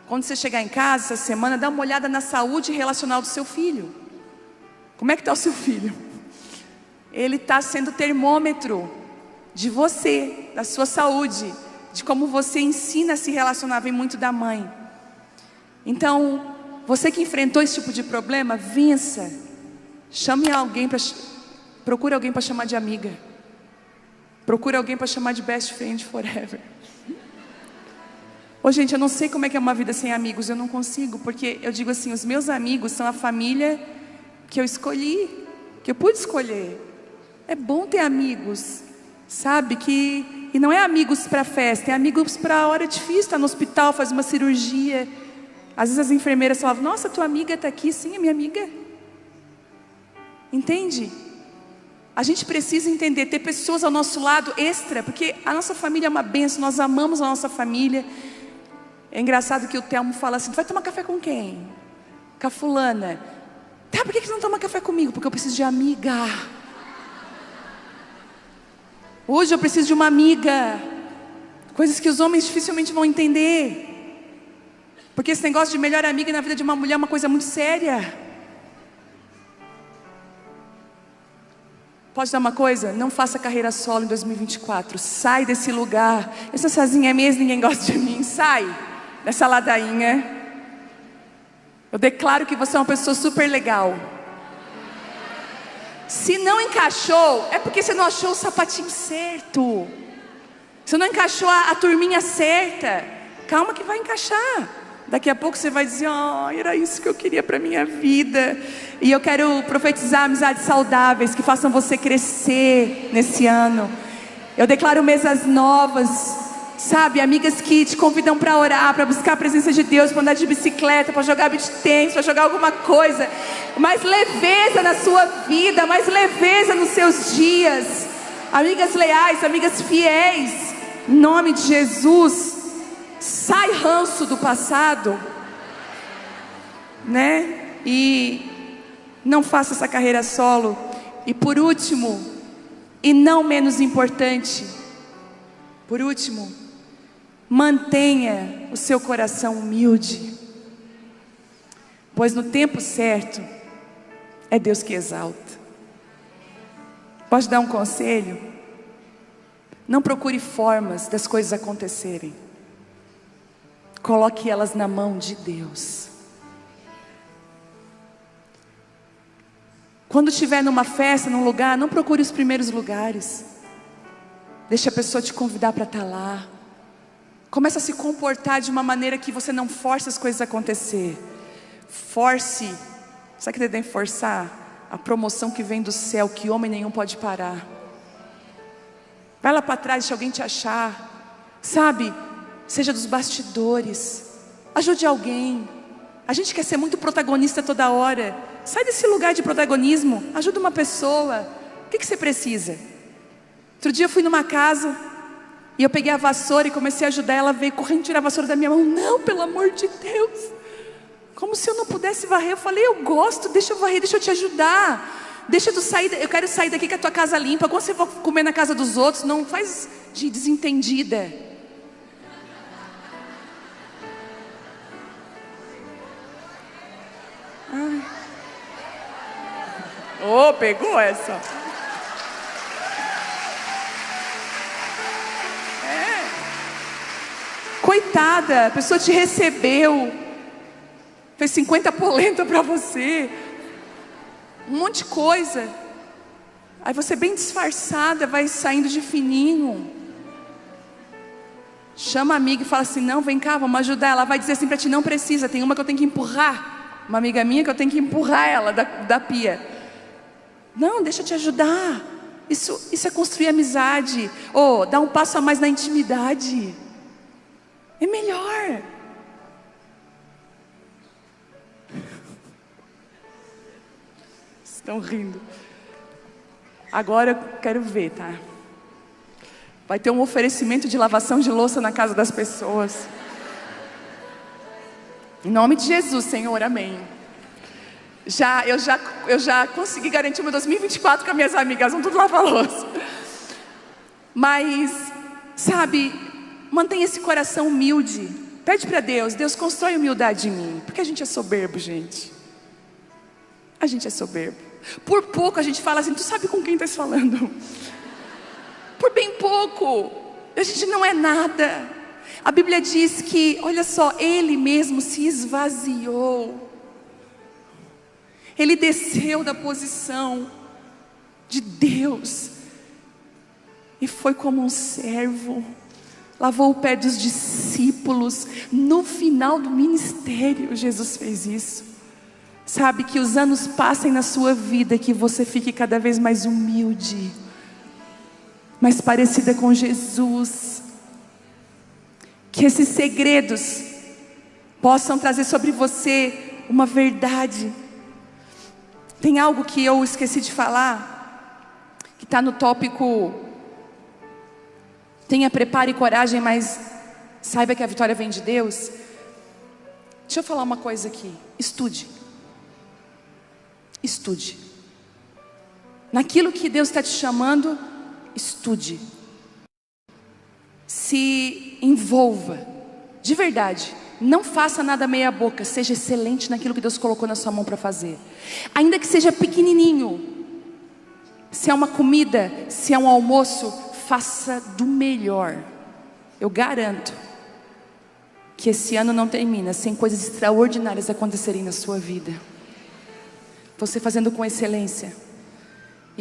Quando você chegar em casa essa semana, dá uma olhada na saúde relacional do seu filho. Como é que está o seu filho? Ele está sendo termômetro de você, da sua saúde, de como você ensina a se relacionar, vem muito da mãe. Então, você que enfrentou esse tipo de problema, vença. Procure alguém para chamar de amiga. Procure alguém para chamar de best friend forever. Gente, eu não sei como é que é uma vida sem amigos, eu não consigo, porque eu digo assim, os meus amigos são a família que eu escolhi, que eu pude escolher. É bom ter amigos, sabe, e não é amigos para festa, é amigos para a hora difícil, estar no hospital, fazer uma cirurgia. Às vezes as enfermeiras falavam: nossa, tua amiga está aqui. Sim, é minha amiga. Entende? A gente precisa entender, ter pessoas ao nosso lado extra, porque a nossa família é uma bênção, nós amamos a nossa família. É engraçado que o Telmo fala assim: vai tomar café com quem? Com a fulana. Tá, por que você não toma café comigo? Porque eu preciso de amiga. Hoje eu preciso de uma amiga. Coisas que os homens dificilmente vão entender. Porque esse negócio de melhor amiga na vida de uma mulher é uma coisa muito séria. Pode dar uma coisa? Não faça carreira solo em 2024. Sai desse lugar. Eu sou sozinha mesmo, ninguém gosta de mim. Sai dessa ladainha. Eu declaro que você é uma pessoa super legal. Se não encaixou, é porque você não achou o sapatinho certo. Você não encaixou a turminha certa. Calma que vai encaixar. Daqui a pouco você vai dizer: era isso que eu queria para minha vida. E eu quero profetizar amizades saudáveis que façam você crescer nesse ano. Eu declaro mesas novas, sabe, amigas que te convidam para orar, para buscar a presença de Deus, para andar de bicicleta, para jogar beach tennis, para jogar alguma coisa. Mais leveza na sua vida, mais leveza nos seus dias. Amigas leais, amigas fiéis, em nome de Jesus. Sai ranço do passado, né? E não faça essa carreira solo. E por último, e não menos importante, por último, mantenha o seu coração humilde, pois no tempo certo é Deus que exalta. Pode dar um conselho? Não procure formas das coisas acontecerem. Coloque elas na mão de Deus. Quando estiver numa festa, num lugar, não procure os primeiros lugares. Deixe a pessoa te convidar para estar lá. Comece a se comportar de uma maneira que você não force as coisas a acontecer. Force, sabe o que você tem que forçar? A promoção que vem do céu, que homem nenhum pode parar. Vai lá para trás, deixa alguém te achar. Sabe? Seja dos bastidores. Ajude alguém. A gente quer ser muito protagonista toda hora. Sai desse lugar de protagonismo. Ajuda uma pessoa. O que você precisa? Outro dia eu fui numa casa e eu peguei a vassoura e comecei a ajudar. Ela veio correndo tirar a vassoura da minha mão. Não, pelo amor de Deus. Como se eu não pudesse varrer. Eu falei: eu gosto, deixa eu varrer, deixa eu te ajudar. Deixa tu sair, eu quero sair daqui com a tua casa limpa. Quando você for comer na casa dos outros, não faz de desentendida. Pegou essa. Coitada, a pessoa te recebeu, fez 50 polenta para você, um monte de coisa. Aí você bem disfarçada vai saindo de fininho. Chama a amiga e fala assim: não, vem cá, vamos ajudar. Ela vai dizer assim para ti: não precisa, tem uma que eu tenho que empurrar. Uma amiga minha que eu tenho que empurrar ela da pia. Não, deixa eu te ajudar. Isso é construir amizade. Dá um passo a mais na intimidade. É melhor. Estão rindo. Agora eu quero ver, tá? Vai ter um oferecimento de lavação de louça na casa das pessoas. Em nome de Jesus, Senhor, amém. Eu já consegui garantir o meu 2024 com as minhas amigas, vão tudo lavar louça. Mas, sabe, mantenha esse coração humilde. Pede para Deus: Deus, constrói humildade em mim. Porque a gente é soberbo, gente. A gente é soberbo. Por pouco a gente fala assim: tu sabe com quem estás falando? Por bem pouco. A gente não é nada. A Bíblia diz que, olha só, Ele mesmo se esvaziou. Ele desceu da posição de Deus e foi como um servo, lavou o pé dos discípulos. No final do ministério, Jesus fez isso. Sabe, que os anos passem na sua vida, que você fique cada vez mais humilde, mais parecida com Jesus. Que esses segredos possam trazer sobre você uma verdade. Tem algo que eu esqueci de falar, que está no tópico: tenha preparo e coragem, mas saiba que a vitória vem de Deus. Deixa eu falar uma coisa aqui. Estude. Estude. Naquilo que Deus está te chamando, estude. Se envolva. De verdade. Não faça nada meia boca. Seja excelente naquilo que Deus colocou na sua mão para fazer. Ainda que seja pequenininho. Se é uma comida, se é um almoço, faça do melhor. Eu garanto que esse ano não termina sem coisas extraordinárias acontecerem na sua vida. Você fazendo com excelência.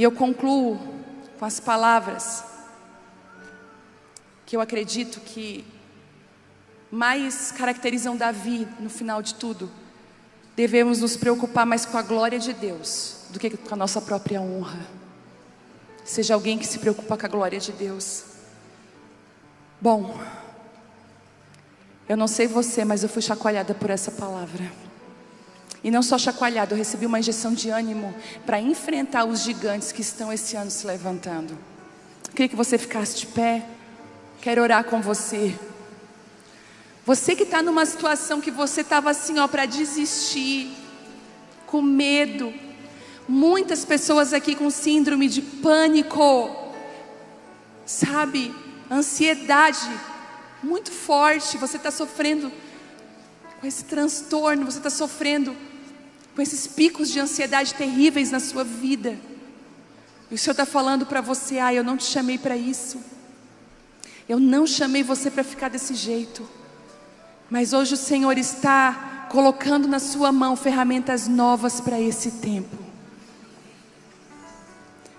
E eu concluo com as palavras que eu acredito que mais caracterizam Davi no final de tudo. Devemos nos preocupar mais com a glória de Deus do que com a nossa própria honra. Seja alguém que se preocupa com a glória de Deus. Bom, eu não sei você, mas eu fui chacoalhada por essa palavra. E não só chacoalhada, eu recebi uma injeção de ânimo para enfrentar os gigantes que estão esse ano se levantando. Eu queria que você ficasse de pé. Quero orar com você. Você que está numa situação que você estava assim, para desistir, com medo. Muitas pessoas aqui com síndrome de pânico, sabe? Ansiedade muito forte. Você está sofrendo com esse transtorno, você está sofrendo com esses picos de ansiedade terríveis na sua vida. E o Senhor está falando para você: eu não te chamei para isso. Eu não chamei você para ficar desse jeito. Mas hoje o Senhor está colocando na sua mão ferramentas novas para esse tempo.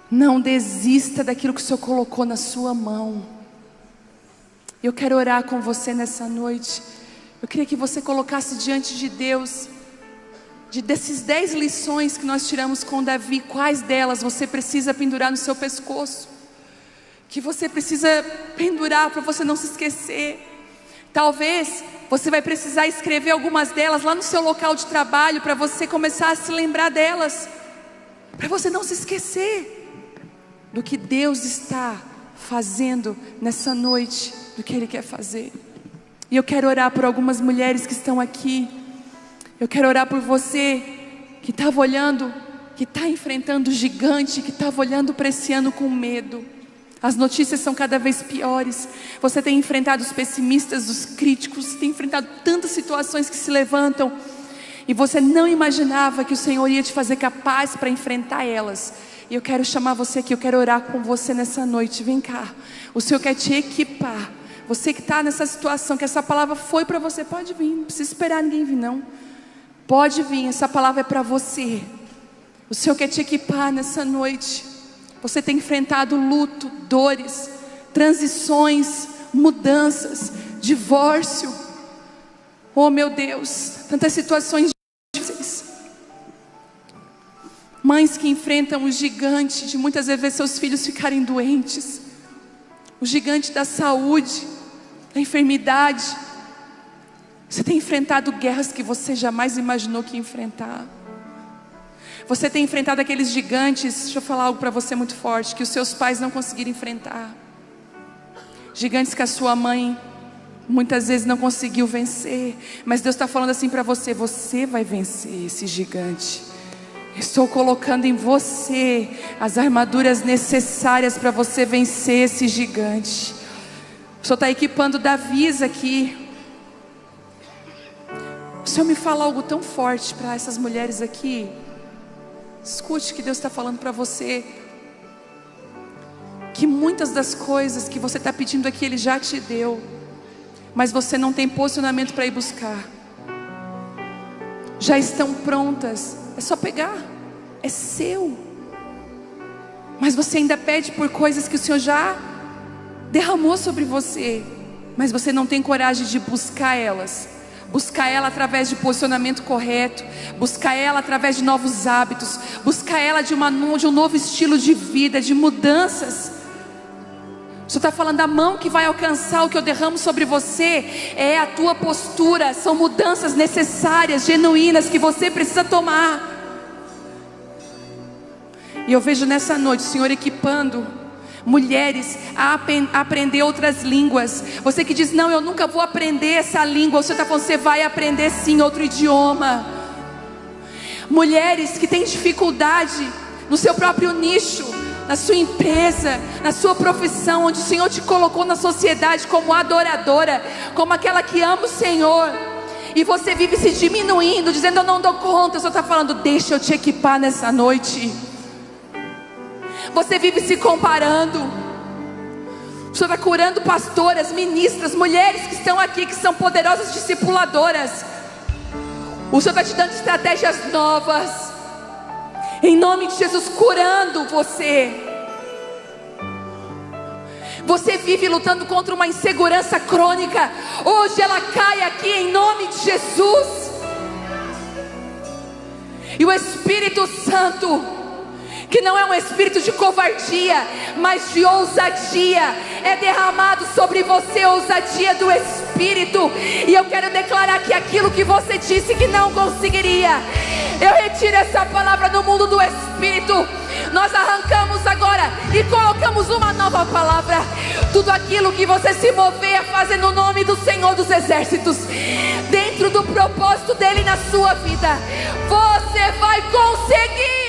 Não desista daquilo que o Senhor colocou na sua mão. Eu quero orar com você nessa noite. Eu queria que você colocasse diante de Deus, desses 10 lições que nós tiramos com Davi, quais delas você precisa pendurar no seu pescoço, que você precisa pendurar para você não se esquecer. Talvez você vai precisar escrever algumas delas lá no seu local de trabalho, para você começar a se lembrar delas, para você não se esquecer do que Deus está fazendo nessa noite, do que Ele quer fazer. E eu quero orar por algumas mulheres que estão aqui. Eu quero orar por você que estava olhando, que está enfrentando o gigante, que estava olhando para esse ano com medo. As notícias são cada vez piores. Você tem enfrentado os pessimistas, os críticos, tem enfrentado tantas situações que se levantam, e você não imaginava que o Senhor ia te fazer capaz para enfrentar elas. E eu quero chamar você aqui, eu quero orar com você nessa noite. Vem cá, o Senhor quer te equipar. Você que está nessa situação, que essa palavra foi para você, pode vir, não precisa esperar ninguém vir não. Pode vir, essa palavra é para você. O Senhor quer te equipar nessa noite. Você tem enfrentado luto, dores, transições, mudanças, divórcio. Oh meu Deus, tantas situações difíceis. Mães que enfrentam o gigante de muitas vezes ver seus filhos ficarem doentes. O gigante da saúde, da enfermidade. Você tem enfrentado guerras que você jamais imaginou que ia enfrentar. Você tem enfrentado aqueles gigantes, deixa eu falar algo para você muito forte, que os seus pais não conseguiram enfrentar. Gigantes que a sua mãe muitas vezes não conseguiu vencer. Mas Deus está falando assim para você: você vai vencer esse gigante. Estou colocando em você as armaduras necessárias para você vencer esse gigante. O Senhor está equipando Davis aqui. O Senhor me fala algo tão forte para essas mulheres aqui. Escute o que Deus está falando para você. Que muitas das coisas que você está pedindo aqui Ele já te deu, mas você não tem posicionamento para ir buscar. Já estão prontas, é só pegar, é seu. Mas você ainda pede por coisas que o Senhor já derramou sobre você, mas você não tem coragem de buscar elas. Buscar ela através de posicionamento correto, buscar ela através de novos hábitos, buscar ela de um novo estilo de vida, de mudanças. O Senhor está falando: a mão que vai alcançar o que eu derramo sobre você é a tua postura. São mudanças necessárias, genuínas, que você precisa tomar. E eu vejo nessa noite o Senhor equipando mulheres a aprender outras línguas. Você que diz: não, eu nunca vou aprender essa língua. O Senhor está falando: você vai aprender sim outro idioma. Mulheres que têm dificuldade no seu próprio nicho, na sua empresa, na sua profissão, onde o Senhor te colocou na sociedade como adoradora, como aquela que ama o Senhor, e você vive se diminuindo, dizendo: eu não dou conta. O Senhor está falando: deixa eu te equipar nessa noite. Você vive se comparando. O Senhor está curando pastoras, ministras, mulheres que estão aqui, que são poderosas discipuladoras. O Senhor está te dando estratégias novas. Em nome de Jesus, curando você. Você vive lutando contra uma insegurança crônica. Hoje ela cai aqui em nome de Jesus. E o Espírito Santo, que não é um espírito de covardia, mas de ousadia, é derramado sobre você, ousadia do Espírito. E eu quero declarar que aquilo que você disse que não conseguiria, eu retiro essa palavra no mundo do Espírito. Nós arrancamos agora e colocamos uma nova palavra. Tudo aquilo que você se mover a fazer no nome do Senhor dos Exércitos, dentro do propósito dEle na sua vida, você vai conseguir.